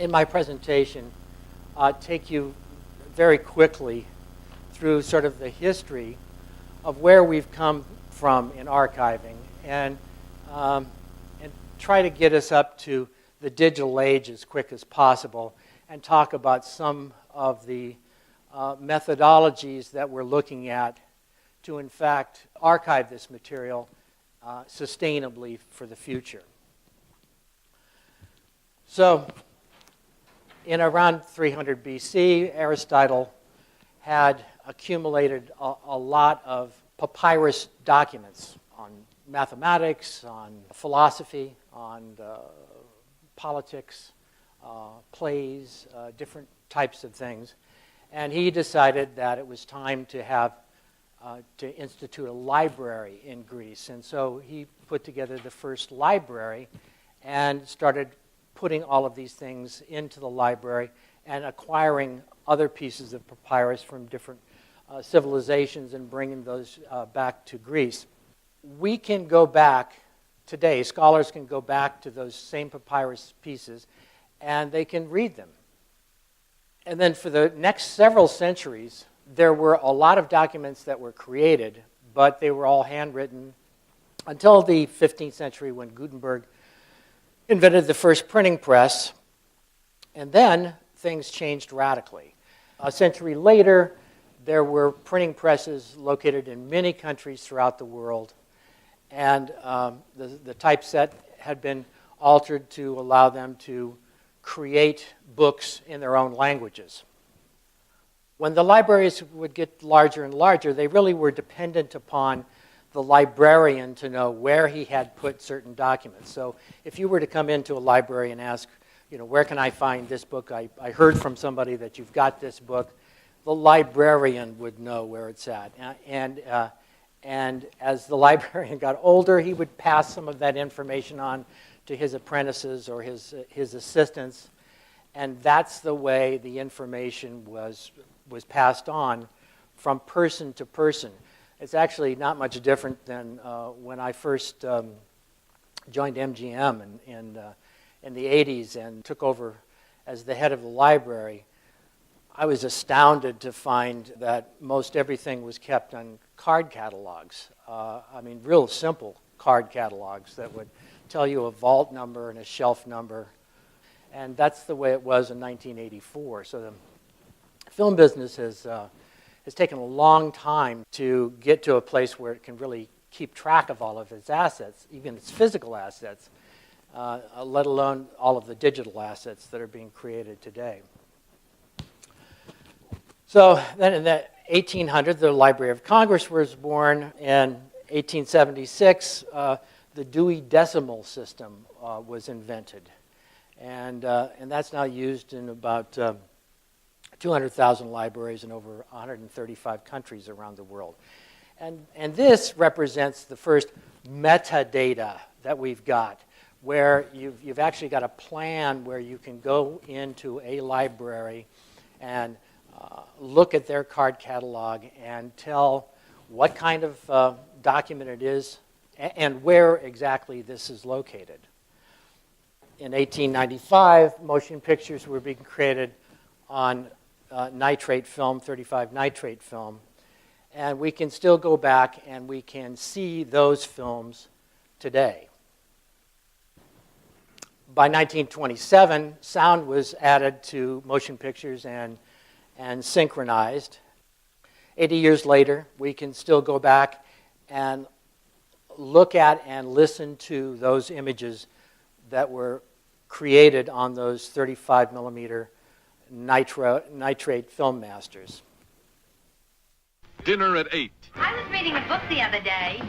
in my presentation, take you very quickly through sort of the history of where we've come from in archiving and try to get us up to the digital age as quick as possible and talk about some of the methodologies that we're looking at to, in fact, archive this material sustainably for the future. So, in around 300 BC, Aristotle had accumulated a lot of papyrus documents on mathematics, on philosophy, on politics, plays, different types of things. And he decided that it was time to have to institute a library in Greece. And so he put together the first library and started putting all of these things into the library and acquiring other pieces of papyrus from different civilizations and bringing those back to Greece. We can go back today, scholars can go back to those same papyrus pieces and they can read them. And then for the next several centuries, there were a lot of documents that were created, but they were all handwritten until the 15th century when Gutenberg invented the first printing press. And then things changed radically. A century later, there were printing presses located in many countries throughout the world. And the typeset had been altered to allow them to create books in their own languages. When the libraries would get larger and larger, they really were dependent upon the librarian to know where he had put certain documents. So if you were to come into a library and ask, where can I find this book? I heard from somebody that you've got this book. The librarian would know where it's at. And as the librarian got older, he would pass some of that information on to his apprentices or his assistants. And that's the way the information was passed on from person to person. It's actually not much different than when I first joined MGM in the 80s and took over as the head of the library. I was astounded to find that most everything was kept on card catalogs. Real simple card catalogs that would tell you a vault number and a shelf number. And that's the way it was in 1984. So the film business has taken a long time to get to a place where it can really keep track of all of its assets, even its physical assets, let alone all of the digital assets that are being created today. So then in the 1800s, the Library of Congress was born. In 1876, the Dewey Decimal System was invented. And that's now used in about 200,000 libraries in over 135 countries around the world. And this represents the first metadata that we've got, where you've actually got a plan where you can go into a library and look at their card catalog and tell what kind of document it is and where exactly this is located. In 1895, motion pictures were being created on nitrate film, 35 nitrate film, and we can still go back and we can see those films today. By 1927, sound was added to motion pictures and synchronized. 80 years later, we can still go back and look at and listen to those images that were created on those 35 millimeter nitrate film masters. Dinner at 8. I was reading a book the other day.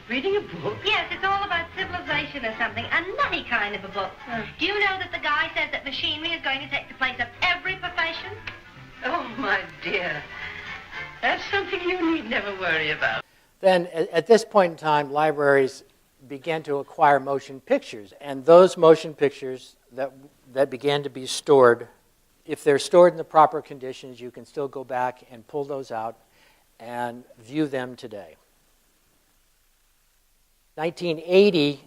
Reading a book? Yes, it's all about civilization or something. A nutty kind of a book. Do you know that the guy says that machinery is going to take the place of every profession? Oh, my dear. That's something you need never worry about. Then, at this point in time, libraries began to acquire motion pictures. And those motion pictures that began to be stored, if they're stored in the proper conditions, you can still go back and pull those out and view them today. 1980,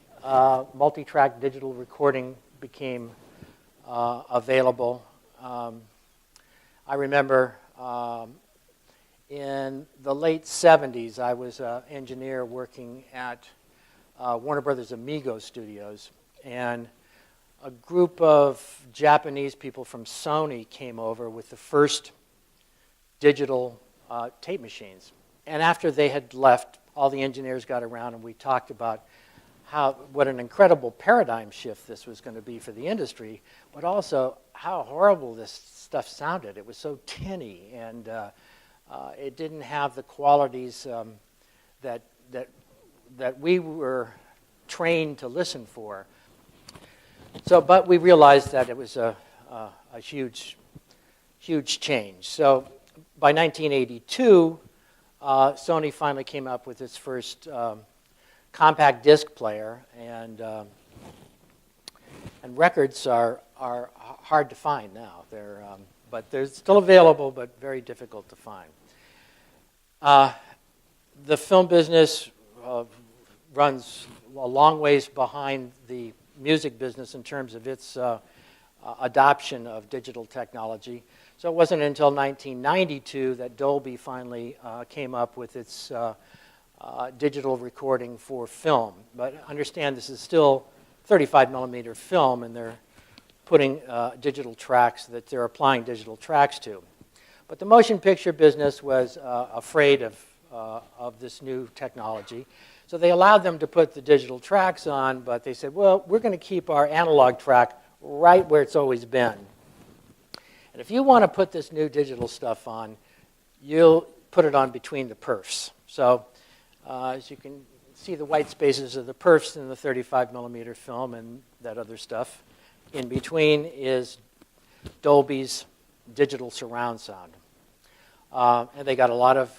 multi-track digital recording became available. I remember in the late 70s, I was an engineer working at Warner Brothers Amigo Studios, and a group of Japanese people from Sony came over with the first digital tape machines. And after they had left, all the engineers got around and we talked about what an incredible paradigm shift this was going to be for the industry, but also how horrible this stuff sounded. It was so tinny, and it didn't have the qualities that we were trained to listen for. So, but we realized that it was a huge change. So, by 1982, Sony finally came up with its first compact disc player, and records are hard to find now. But they're still available, but very difficult to find. The film business runs a long ways behind the music business in terms of its adoption of digital technology. So it wasn't until 1992 that Dolby finally came up with its digital recording for film. But understand this is still 35 millimeter film, and they're putting digital tracks that they're applying digital tracks to. But the motion picture business was afraid of this new technology. So they allowed them to put the digital tracks on, but they said, well, we're going to keep our analog track right where it's always been. And if you want to put this new digital stuff on, you'll put it on between the perfs. So as you can see, the white spaces of the perfs in the 35 millimeter film and that other stuff. In between is Dolby's digital surround sound. And they got a lot of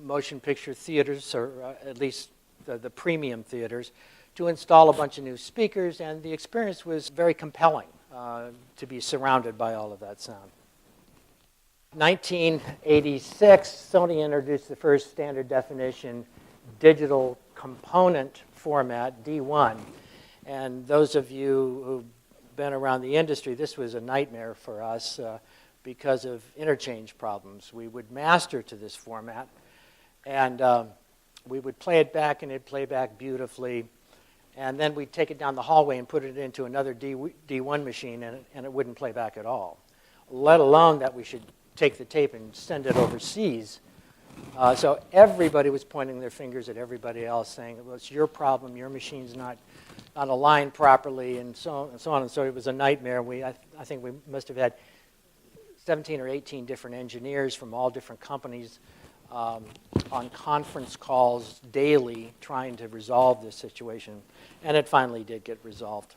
motion picture theaters, or at least the premium theaters, to install a bunch of new speakers, and the experience was very compelling to be surrounded by all of that sound. 1986, Sony introduced the first standard definition digital component format, D1. And those of you who've been around the industry, this was a nightmare for us because of interchange problems. We would master to this format, and we would play it back, and it'd play back beautifully. And then we'd take it down the hallway and put it into another D1 machine, and it wouldn't play back at all, let alone that we should take the tape and send it overseas. So everybody was pointing their fingers at everybody else, saying, well, it's your problem, your machine's not aligned properly, and so on. And so it was a nightmare. I think we must have had 17 or 18 different engineers from all different companies on conference calls daily trying to resolve this situation. And it finally did get resolved.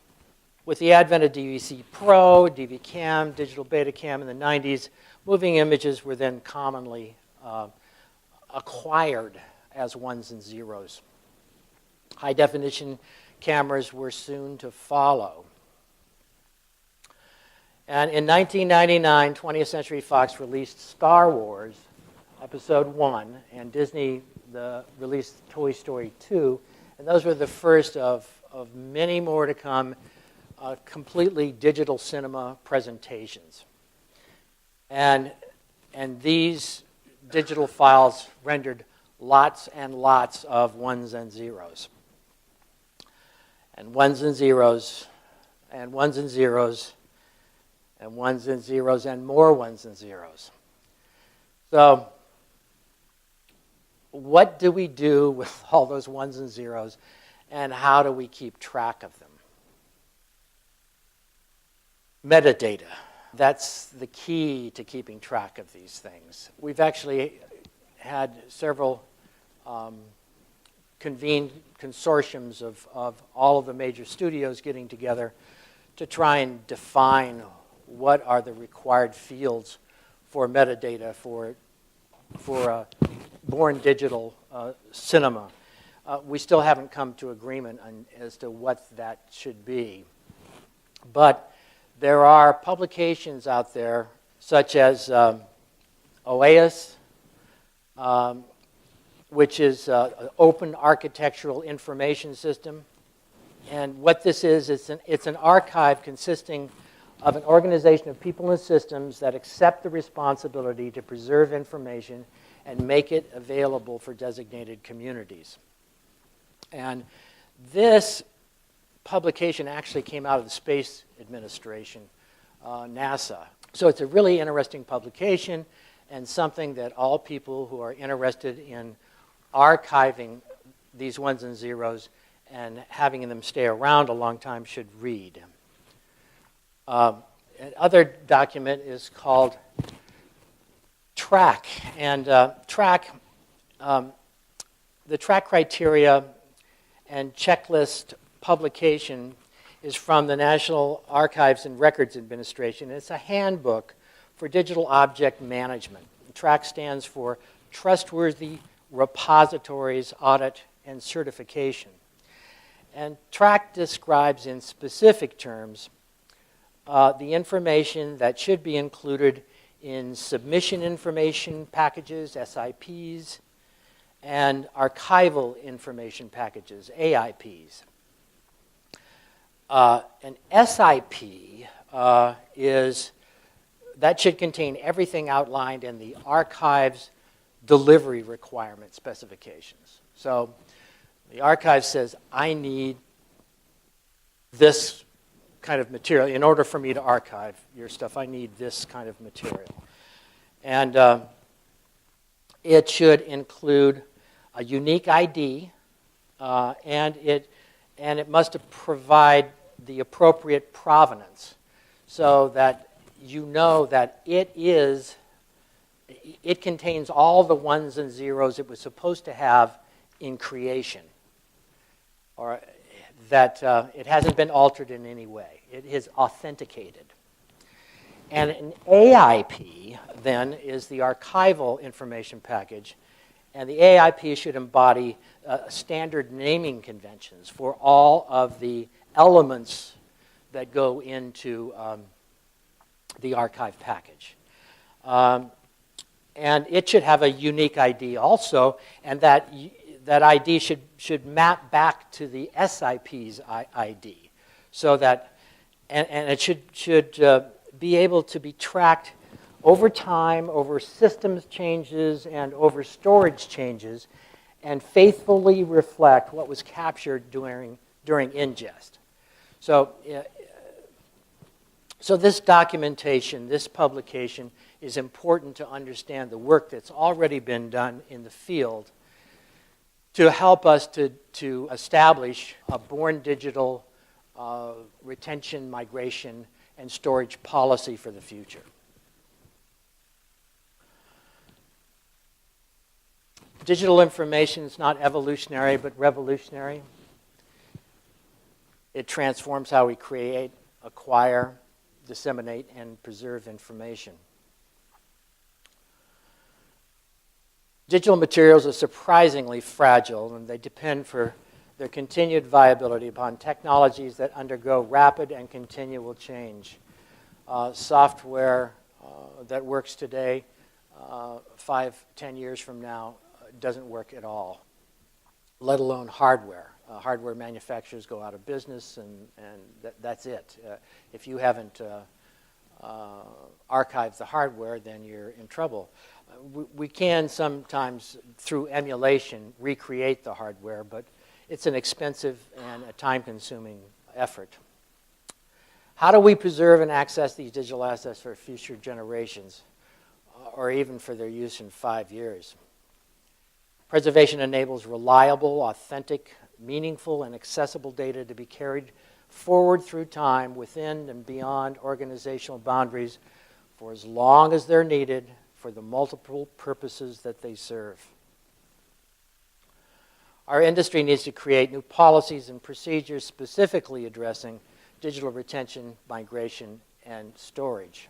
With the advent of DVC Pro, DV Cam, digital beta cam in the 90s, moving images were then commonly acquired as ones and zeros. High definition cameras were soon to follow. And in 1999, 20th Century Fox released Star Wars Episode 1, and Disney released Toy Story 2, and those were the first of many more to come, completely digital cinema presentations. And these digital files rendered lots and lots of ones and zeros. And ones and zeros, and ones and zeros, and ones and zeros, and more ones and zeros. So what do we do with all those ones and zeros, and how do we keep track of them? Metadata. That's the key to keeping track of these things. We've actually had several convened consortiums of all of the major studios getting together to try and define what are the required fields for metadata for born digital cinema. We still haven't come to agreement as to what that should be. But there are publications out there, such as OASIS, which is an open architectural information system. And what this is, it's an archive consisting of an organization of people and systems that accept the responsibility to preserve information and make it available for designated communities. And this publication actually came out of the Space Administration, NASA. So it's a really interesting publication and something that all people who are interested in archiving these ones and zeros and having them stay around a long time should read. Another document is called TRACK. And TRACK, the TRACK criteria and checklist publication is from the National Archives and Records Administration. It's a handbook for digital object management. TRACK stands for Trustworthy Repositories, Audit, and Certification. And TRACK describes in specific terms the information that should be included in submission information packages, SIPs, and archival information packages, AIPs. An SIP that should contain everything outlined in the archive's delivery requirement specifications. So the archive says, I need this kind of material. In order for me to archive your stuff, I need this kind of material. And it should include a unique ID, and it must provide the appropriate provenance so that you know that it contains all the ones and zeros it was supposed to have in creation, or that it hasn't been altered in any way. It is authenticated. And an AIP, then, is the archival information package, and the AIP should embody standard naming conventions for all of the elements that go into the archive package. And it should have a unique ID also, and that ID should map back to the SIP's ID, so that, and it should be able to be tracked over time, over systems changes, and over storage changes, and faithfully reflect what was captured during ingest. So this documentation, this publication, is important to understand the work that's already been done in the field to help us to establish a born digital retention, migration, and storage policy for the future. Digital information is not evolutionary, but revolutionary. It transforms how we create, acquire, disseminate, and preserve information. Digital materials are surprisingly fragile, and they depend for their continued viability upon technologies that undergo rapid and continual change. Software that works today, 5-10 years from now, doesn't work at all, let alone hardware. Hardware manufacturers go out of business, and that's it. If you haven't archived the hardware, then you're in trouble. We can sometimes, through emulation, recreate the hardware, but it's an expensive and a time-consuming effort. How do we preserve and access these digital assets for future generations, or even for their use in 5 years? Preservation enables reliable, authentic, meaningful, and accessible data to be carried forward through time within and beyond organizational boundaries for as long as they're needed for the multiple purposes that they serve. Our industry needs to create new policies and procedures specifically addressing digital retention, migration, and storage.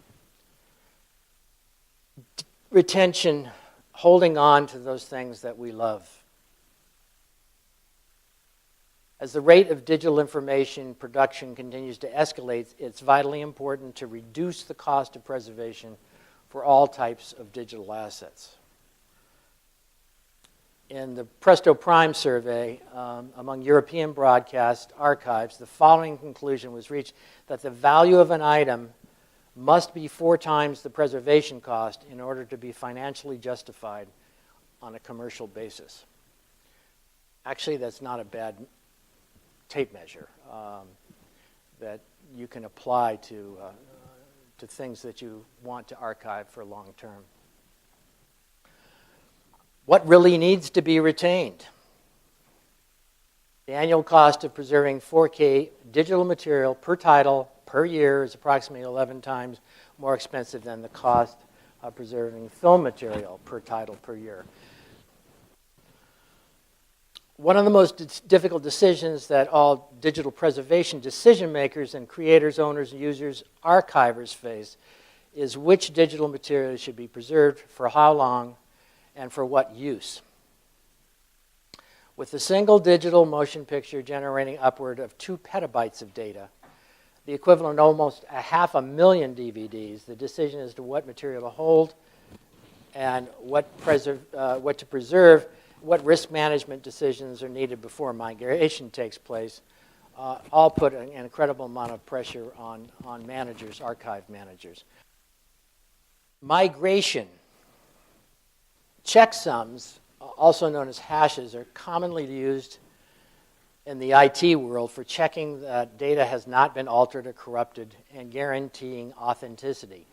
Retention, holding on to those things that we love. As the rate of digital information production continues to escalate, it's vitally important to reduce the cost of preservation for all types of digital assets. in the Presto Prime survey among European broadcast archives, the following conclusion was reached: that the value of an item must be 4 times the preservation cost in order to be financially justified on a commercial basis. Actually, that's not a bad tape measure that you can apply to things that you want to archive for long term. What really needs to be retained? The annual cost of preserving 4K digital material per title per year is approximately 11 times more expensive than the cost of preserving film material per title per year. One of the most difficult decisions that all digital preservation decision makers and creators, owners, users, archivers face is which digital material should be preserved, for how long, and for what use. With a single digital motion picture generating upward of 2 petabytes of data, the equivalent of almost 500,000 DVDs, the decision as to what material to hold and what to preserve, what risk management decisions are needed before migration takes place, all put an incredible amount of pressure on managers, archive managers. Migration. Checksums, also known as hashes, are commonly used in the IT world for checking that data has not been altered or corrupted and guaranteeing authenticity.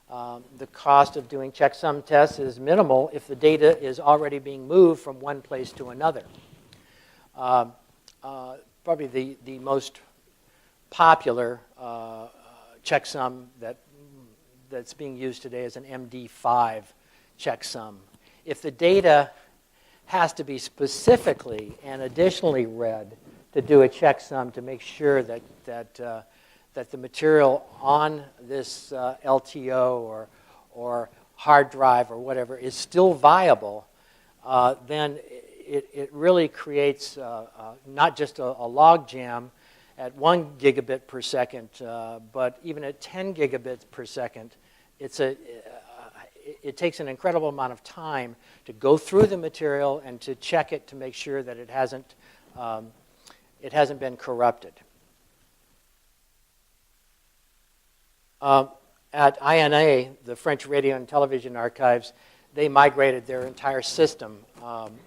The cost of doing checksum tests is minimal if the data is already being moved from one place to another. Probably the most popular checksum that's being used today is an MD5 checksum. If the data has to be specifically and additionally read to do a checksum to make sure that the material on this LTO or hard drive or whatever is still viable, then it really creates not just a log jam at 1 gigabit per second, but even at 10 gigabits per second. It takes an incredible amount of time to go through the material and to check it to make sure that it hasn't been corrupted. At INA, the French Radio and Television Archives, they migrated their entire system, and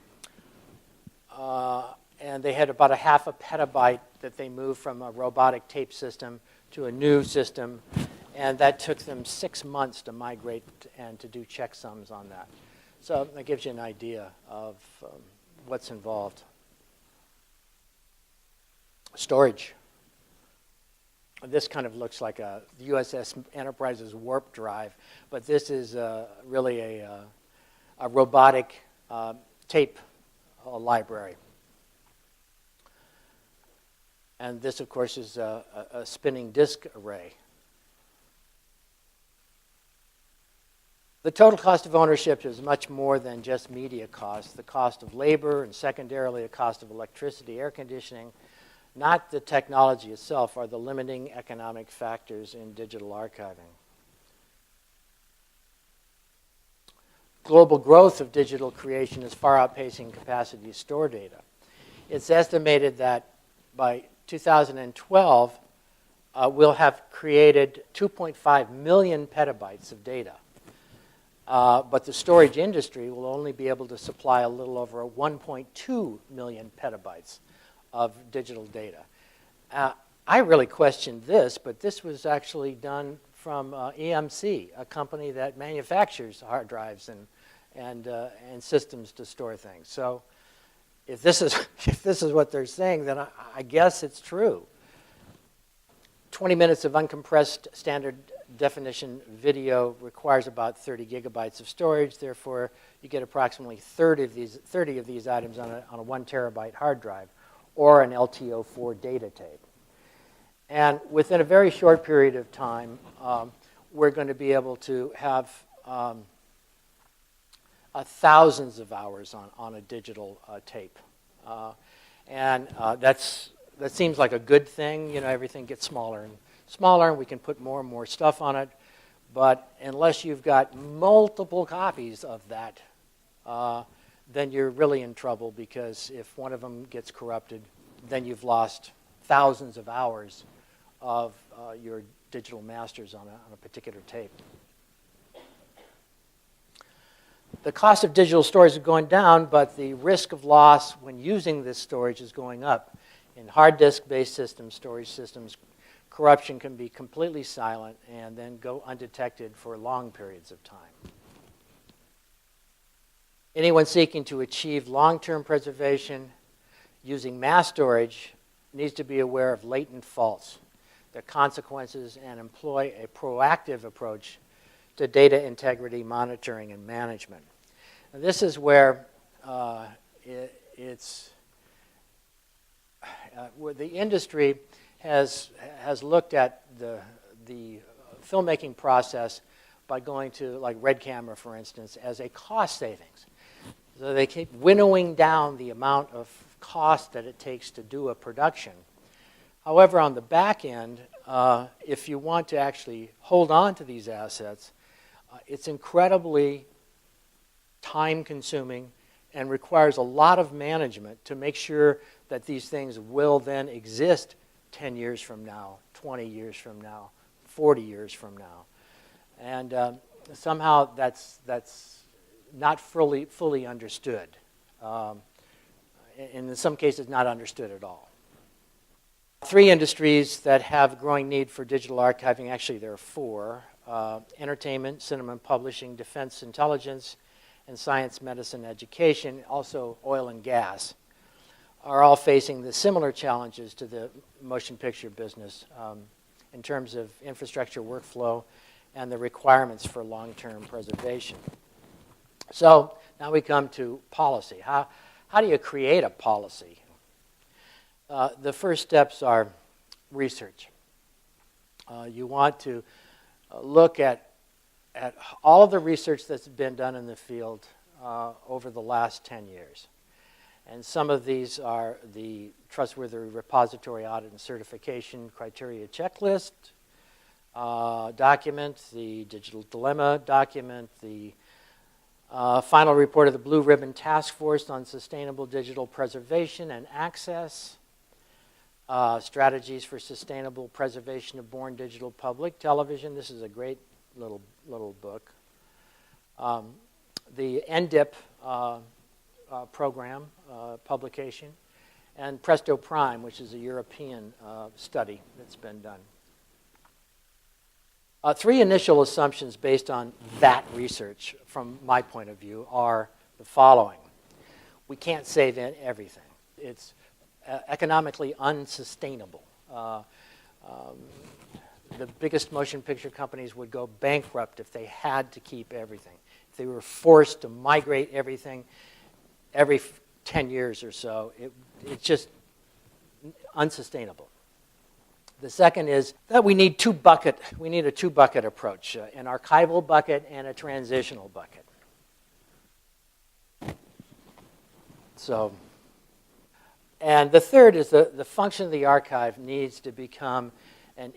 they had about 0.5 petabyte that they moved from a robotic tape system to a new system, and that took them 6 months to migrate and to do checksums on that. So that gives you an idea of what's involved. Storage. This kind of looks like a USS Enterprise's warp drive, but this is really a robotic tape library. And this, of course, is a spinning disk array. The total cost of ownership is much more than just media costs. The cost of labor and secondarily the cost of electricity, air conditioning, not the technology itself, are the limiting economic factors in digital archiving. Global growth of digital creation is far outpacing capacity to store data. It's estimated that by 2012, we'll have created 2.5 million petabytes of data. But the storage industry will only be able to supply a little over 1.2 million petabytes of digital data. I really questioned this, but this was actually done from EMC, a company that manufactures hard drives and systems to store things. So if this is what they're saying, then I guess it's true. 20 minutes of uncompressed standard definition video requires about 30 gigabytes of storage. Therefore, you get approximately 30 of these items on a 1 terabyte hard drive or an LTO4 data tape. And within a very short period of time, we're going to be able to have thousands of hours on a digital tape. That seems like a good thing. You know, everything gets smaller and smaller, and we can put more and more stuff on it. But unless you've got multiple copies of that, then you're really in trouble, because if one of them gets corrupted, then you've lost thousands of hours of your digital masters on a particular tape. The cost of digital storage is going down, but the risk of loss when using this storage is going up. In hard disk-based systems, storage systems, corruption can be completely silent and then go undetected for long periods of time. Anyone seeking to achieve long-term preservation using mass storage needs to be aware of latent faults, their consequences, and employ a proactive approach to data integrity monitoring and management. And this is where where the industry has looked at the filmmaking process by going to, like, Red Camera, for instance, as a cost savings. So they keep winnowing down the amount of cost that it takes to do a production. However, on the back end, if you want to actually hold on to these assets, it's incredibly time-consuming and requires a lot of management to make sure that these things will then exist 10 years from now, 20 years from now, 40 years from now. And somehow that's not fully understood. In some cases, not understood at all. Three industries that have growing need for digital archiving, actually there are four: entertainment, cinema and publishing, defense intelligence, and science, medicine, education, also oil and gas, are all facing the similar challenges to the motion picture business in terms of infrastructure workflow and the requirements for long-term preservation. So now we come to policy. How do you create a policy? The first steps are research. You want to look at all of the research that's been done in the field over the last 10 years. And some of these are the Trustworthy Repository Audit and Certification Criteria Checklist document, the Digital Dilemma document, the final report of the Blue Ribbon Task Force on Sustainable Digital Preservation and Access, Strategies for Sustainable Preservation of Born Digital Public Television. This is a great little book. The NDIP program publication, and Presto Prime, which is a European study that's been done. Three initial assumptions based on that research, from my point of view, are the following. We can't save everything. It's economically unsustainable. The biggest motion picture companies would go bankrupt if they had to keep everything. If they were forced to migrate everything every 10 years or so, it's just unsustainable. The second is that we need a two-bucket approach, an archival bucket and a transitional bucket. So, and the third is the function of the archive needs to become an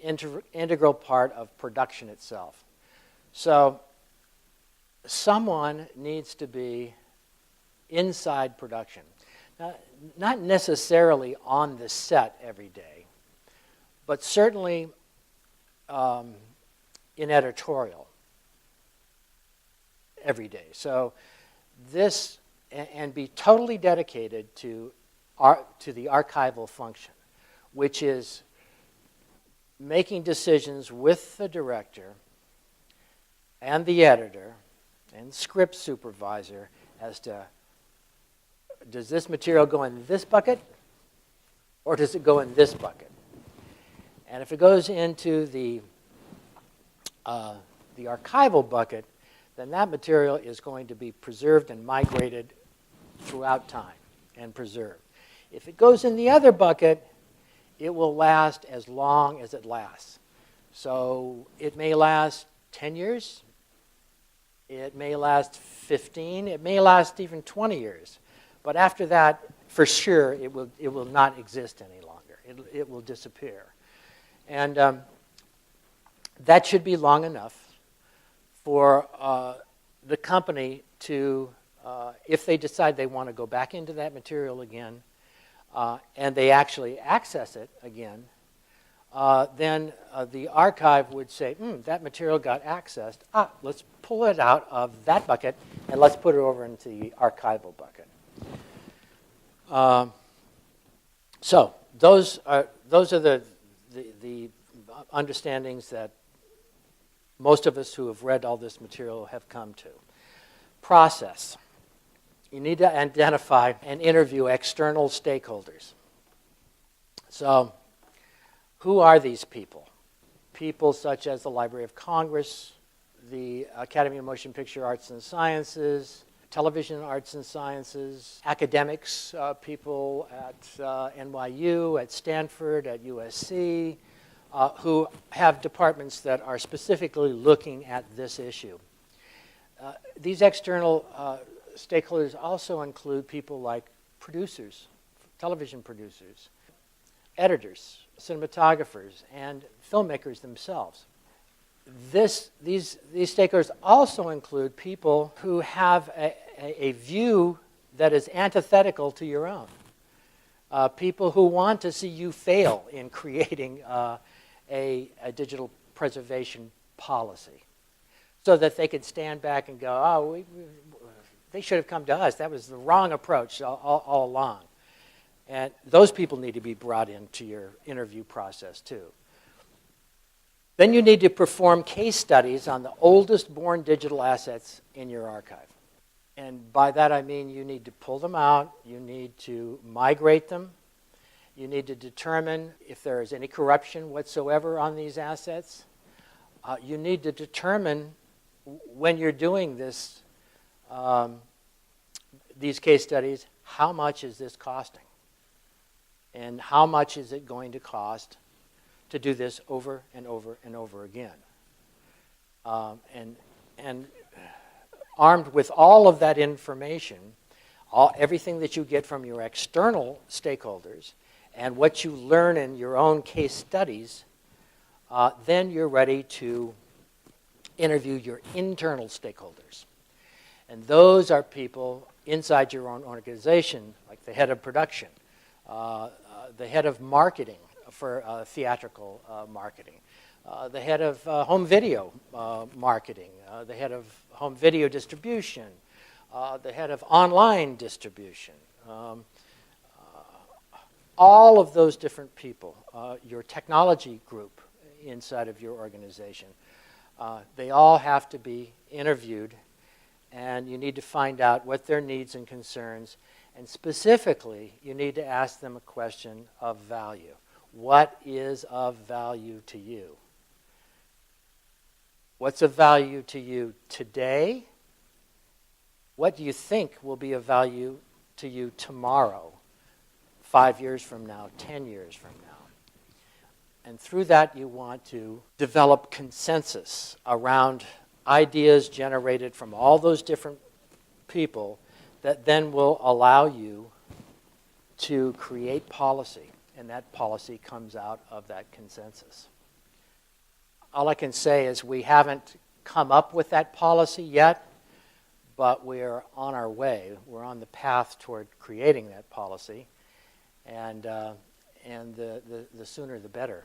integral part of production itself. So someone needs to be inside production. Now, not necessarily on the set every day, but certainly in editorial every day. So this, and be totally dedicated to the archival function, which is making decisions with the director and the editor and script supervisor as to, does this material go in this bucket or does it go in this bucket? And if it goes into the archival bucket, then that material is going to be preserved and migrated throughout time and preserved. If it goes in the other bucket, it will last as long as it lasts. So it may last 10 years, it may last 15, it may last even 20 years. But after that, for sure, it will not exist any longer. It will disappear. And that should be long enough for the company to if they decide they want to go back into that material again, and they actually access it again, then the archive would say, that material got accessed. Let's pull it out of that bucket and let's put it over into the archival bucket. So those are the understandings that most of us who have read all this material have come to. Process. You need to identify and interview external stakeholders. So, who are these people? People such as the Library of Congress, the Academy of Motion Picture Arts and Sciences, Television Arts and Sciences, academics, people at NYU, at Stanford, at USC, who have departments that are specifically looking at this issue. These external stakeholders also include people like producers, television producers, editors, cinematographers, and filmmakers themselves. These stakeholders also include people who have a view that is antithetical to your own. People who want to see you fail in creating a digital preservation policy, so that they could stand back and go, they should have come to us. That was the wrong approach all along. And those people need to be brought into your interview process too. Then you need to perform case studies on the oldest born digital assets in your archive. And by that I mean you need to pull them out, you need to migrate them, you need to determine if there is any corruption whatsoever on these assets. You need to determine when you're doing this, these case studies, how much is this costing? And how much is it going to cost to do this over and over and over again? And armed with all of that information, everything that you get from your external stakeholders and what you learn in your own case studies, then you're ready to interview your internal stakeholders. And those are people inside your own organization, like the head of production, the head of marketing for theatrical marketing, the head of home video marketing, the head of home video distribution, the head of online distribution. All of those different people, your technology group inside of your organization, they all have to be interviewed, and you need to find out what their needs and concerns. And specifically, you need to ask them a question of value. What is of value to you? What's of value to you today? What do you think will be of value to you tomorrow, 5 years from now, 10 years from now? And through that, you want to develop consensus around ideas generated from all those different people that then will allow you to create policy, and that policy comes out of that consensus. All I can say is we haven't come up with that policy yet, but we're on our way. We're on the path toward creating that policy, and the sooner the better.